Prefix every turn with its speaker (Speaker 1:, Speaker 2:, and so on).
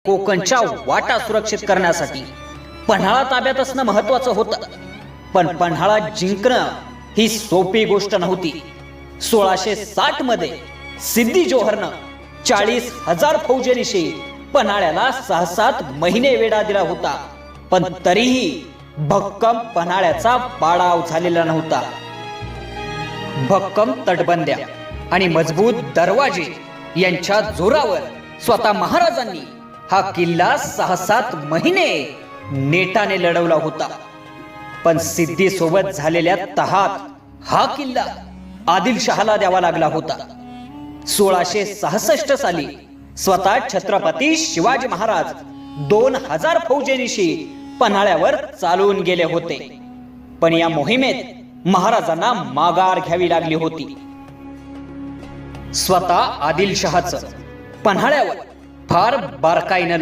Speaker 1: कोकणच्या वाटा सुरक्षित करण्यासाठी पन्हाळा ताब्यात असणं महत्वाचं होतं. पण पन्हाळा जिंकणं ही सोपी गोष्ट नव्हती. 1660 मध्ये सिद्दी जोहरनं 40,000 फौजेनिशी पन्हाळ्याला 6-7 महिने वेढा दिला होता. पण तरीही भक्कम पन्हाळ्याचा पाडाव झालेला नव्हता. भक्कम तटबंद्या आणि मजबूत दरवाजे यांच्या जोरावर स्वतः महाराजांनी हा किल्ला 6-7 महिने नेटाने लढवला होता. पण सिद्धी सोबत झालेल्या तहात हा किल्ला आदिलशहाला द्यावा लागला होता. 1666 साली स्वतः छत्रपती शिवाजी महाराज 2000 फौजेनिशी पन्हाळ्यावर चालून गेले होते. पण या मोहिमेत महाराजांना माघार घ्यावी लागली होती. स्वतः आदिलशहाचं पन्हाळ्यावर फार बारकाईनं